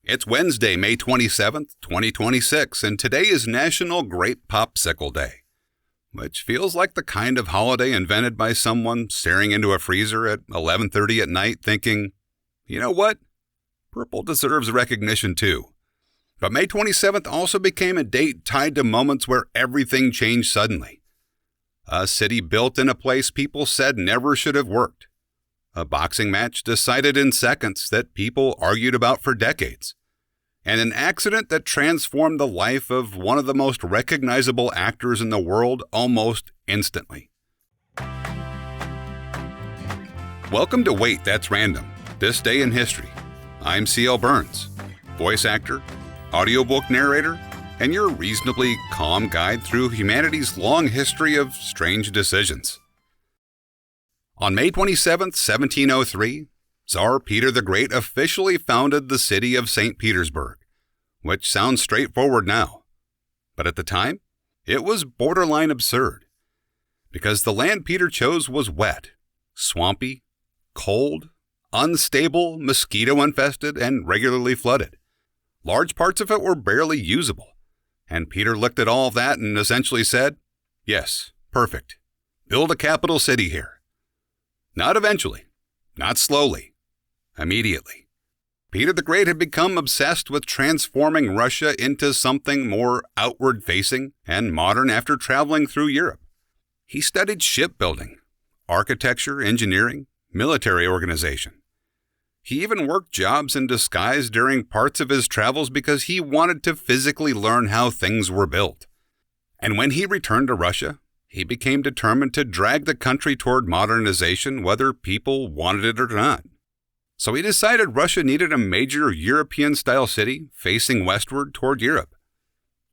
It's Wednesday, May 27th, 2026, and today is National Grape Popsicle Day, which feels like the kind of holiday invented by someone staring into a freezer at 11:30 at night thinking, you know what? Purple deserves recognition too. But May 27th also became a date tied to moments where everything changed suddenly. A city built in a place people said never should have worked. A boxing match decided in seconds that people argued about for decades. And an accident that transformed the life of one of the most recognizable actors in the world almost instantly. Welcome to Wait, That's Random, This Day in History. I'm C.L. Burns, voice actor, audiobook narrator, and your reasonably calm guide through humanity's long history of strange decisions. On May 27, 1703, Tsar Peter the Great officially founded the city of St. Petersburg, which sounds straightforward now. But at the time, it was borderline absurd, because the land Peter chose was wet, swampy, cold, unstable, mosquito-infested, and regularly flooded. Large parts of it were barely usable, and Peter looked at all of that and essentially said, yes, perfect. Build a capital city here. Not eventually, not slowly, immediately. Peter the Great had become obsessed with transforming Russia into something more outward-facing and modern after traveling through Europe. He studied shipbuilding, architecture, engineering, military organization. He even worked jobs in disguise during parts of his travels because he wanted to physically learn how things were built. And when he returned to Russia, he became determined to drag the country toward modernization whether people wanted it or not. So he decided Russia needed a major European-style city facing westward toward Europe.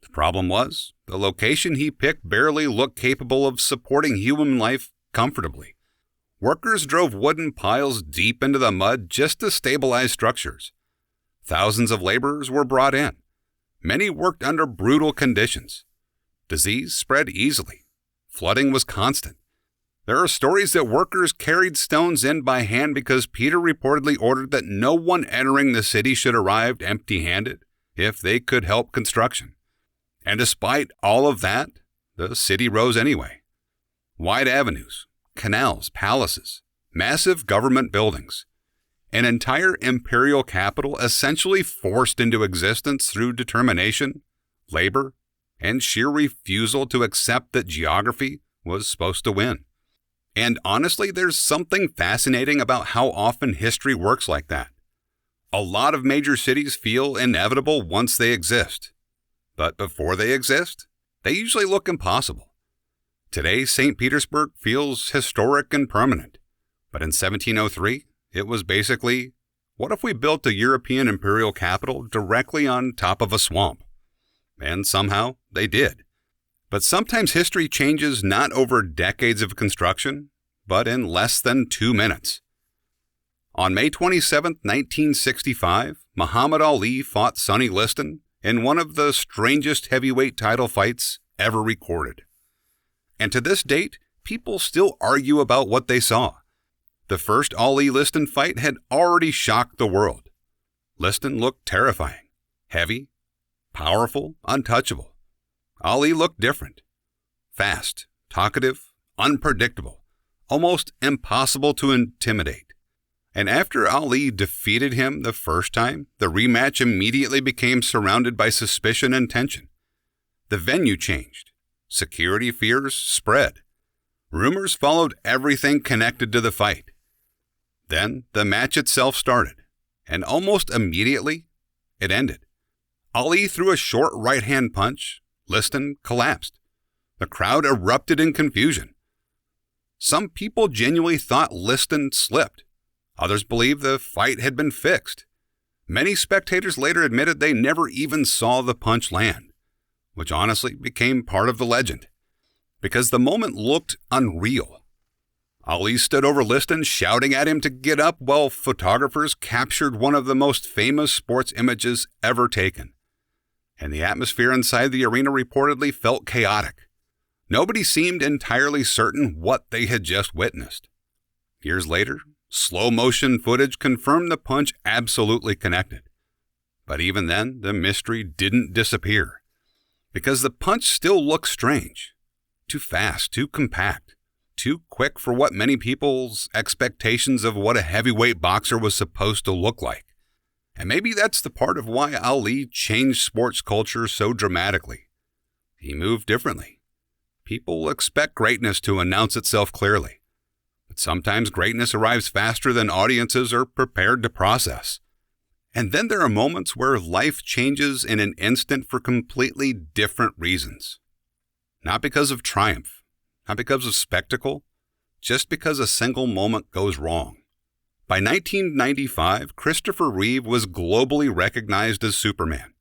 The problem was, the location he picked barely looked capable of supporting human life comfortably. Workers drove wooden piles deep into the mud just to stabilize structures. Thousands of laborers were brought in. Many worked under brutal conditions. Disease spread easily. Flooding was constant. There are stories that workers carried stones in by hand because Peter reportedly ordered that no one entering the city should arrive empty-handed if they could help construction. And despite all of that, the city rose anyway. Wide avenues, canals, palaces, massive government buildings, an entire imperial capital essentially forced into existence through determination, labor, and sheer refusal to accept that geography was supposed to win. And honestly, there's something fascinating about how often history works like that. A lot of major cities feel inevitable once they exist. But before they exist, they usually look impossible. Today, St. Petersburg feels historic and permanent. But in 1703, it was basically, what if we built a European imperial capital directly on top of a swamp? And somehow, they did. But sometimes history changes not over decades of construction, but in less than 2 minutes. On May 27, 1965, Muhammad Ali fought Sonny Liston in one of the strangest heavyweight title fights ever recorded. And to this date, people still argue about what they saw. The first Ali-Liston fight had already shocked the world. Liston looked terrifying, heavy, powerful, untouchable. Ali looked different. Fast, talkative, unpredictable, almost impossible to intimidate. And after Ali defeated him the first time, the rematch immediately became surrounded by suspicion and tension. The venue changed. Security fears spread. Rumors followed everything connected to the fight. Then the match itself started, and almost immediately, it ended. Ali threw a short right-hand punch. Liston collapsed. The crowd erupted in confusion. Some people genuinely thought Liston slipped. Others believed the fight had been fixed. Many spectators later admitted they never even saw the punch land, which honestly became part of the legend, because the moment looked unreal. Ali stood over Liston, shouting at him to get up while photographers captured one of the most famous sports images ever taken. And the atmosphere inside the arena reportedly felt chaotic. Nobody seemed entirely certain what they had just witnessed. Years later, slow-motion footage confirmed the punch absolutely connected. But even then, the mystery didn't disappear, because the punch still looked strange. Too fast, too compact, too quick for what many people's expectations of what a heavyweight boxer was supposed to look like. And maybe that's the part of why Ali changed sports culture so dramatically. He moved differently. People expect greatness to announce itself clearly, but sometimes greatness arrives faster than audiences are prepared to process. And then there are moments where life changes in an instant for completely different reasons. Not because of triumph, not because of spectacle, just because a single moment goes wrong. By 1995, Christopher Reeve was globally recognized as Superman,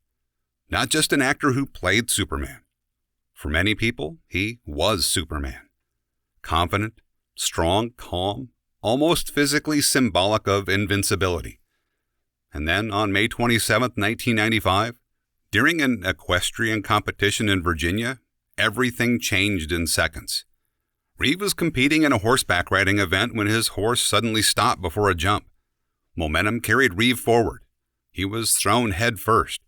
not just an actor who played Superman. For many people, he was Superman. Confident, strong, calm, almost physically symbolic of invincibility. And then on May 27, 1995, during an equestrian competition in Virginia, everything changed in seconds. Reeve was competing in a horseback riding event when his horse suddenly stopped before a jump. Momentum carried Reeve forward. He was thrown head first.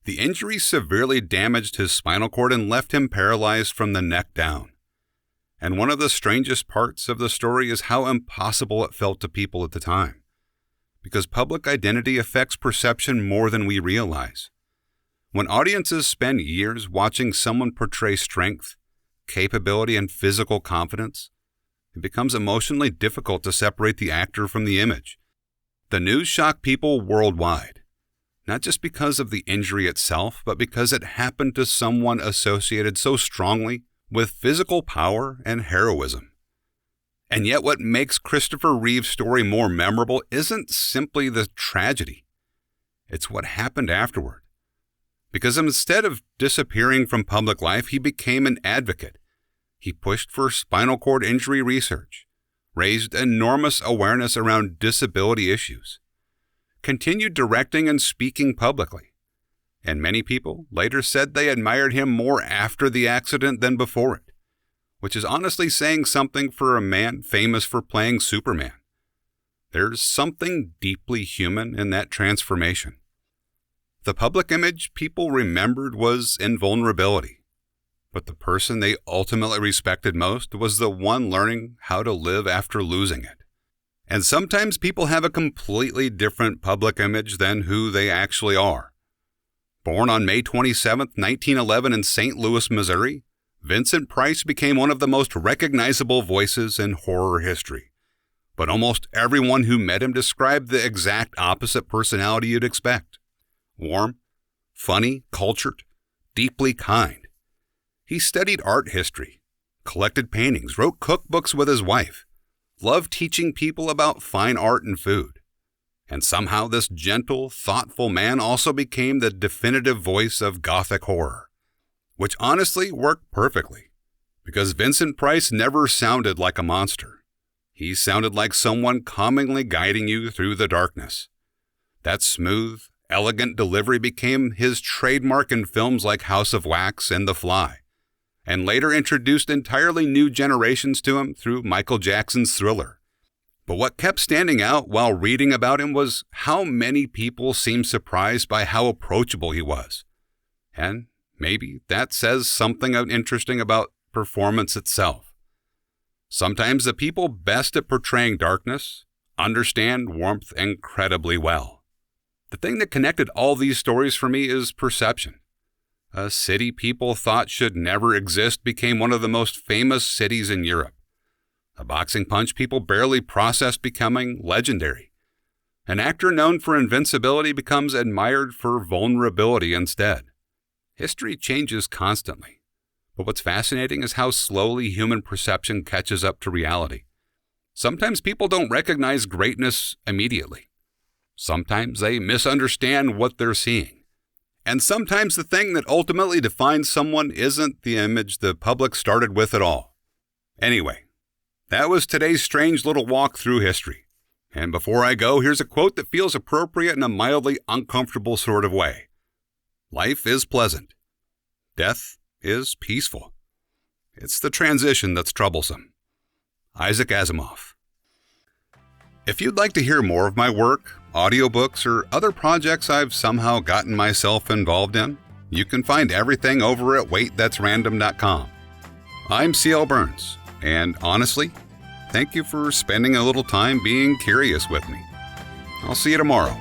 The injury severely damaged his spinal cord and left him paralyzed from the neck down. And one of the strangest parts of the story is how impossible it felt to people at the time, because public identity affects perception more than we realize. When audiences spend years watching someone portray strength, capability, and physical confidence, it becomes emotionally difficult to separate the actor from the image. The news shocked people worldwide, not just because of the injury itself, but because it happened to someone associated so strongly with physical power and heroism. And yet what makes Christopher Reeve's story more memorable isn't simply the tragedy. It's what happened afterward. Because instead of disappearing from public life, he became an advocate. He pushed for spinal cord injury research, raised enormous awareness around disability issues, continued directing and speaking publicly. And many people later said they admired him more after the accident than before it, which is honestly saying something for a man famous for playing Superman. There's something deeply human in that transformation. The public image people remembered was invulnerability, but the person they ultimately respected most was the one learning how to live after losing it. And sometimes people have a completely different public image than who they actually are. Born on May 27, 1911 in St. Louis, Missouri, Vincent Price became one of the most recognizable voices in horror history. But almost everyone who met him described the exact opposite personality you'd expect. Warm, funny, cultured, deeply kind. He studied art history, collected paintings, wrote cookbooks with his wife, loved teaching people about fine art and food. And somehow this gentle, thoughtful man also became the definitive voice of Gothic horror, which honestly worked perfectly, because Vincent Price never sounded like a monster. He sounded like someone calmingly guiding you through the darkness. That smooth, elegant delivery became his trademark in films like House of Wax and The Fly, and later introduced entirely new generations to him through Michael Jackson's Thriller. But what kept standing out while reading about him was how many people seemed surprised by how approachable he was. And maybe that says something interesting about performance itself. Sometimes the people best at portraying darkness understand warmth incredibly well. The thing that connected all these stories for me is perception. A city people thought should never exist became one of the most famous cities in Europe. A boxing punch people barely processed becoming legendary. An actor known for invincibility becomes admired for vulnerability instead. History changes constantly, but what's fascinating is how slowly human perception catches up to reality. Sometimes people don't recognize greatness immediately. Sometimes they misunderstand what they're seeing. And sometimes the thing that ultimately defines someone isn't the image the public started with at all. Anyway, that was today's strange little walk through history. And before I go, here's a quote that feels appropriate in a mildly uncomfortable sort of way. Life is pleasant. Death is peaceful. It's the transition that's troublesome. Isaac Asimov. If you'd like to hear more of my work, audiobooks, or other projects I've somehow gotten myself involved in, you can find everything over at waitthat'srandom.com. I'm C.L. Burns, and honestly, thank you for spending a little time being curious with me. I'll see you tomorrow.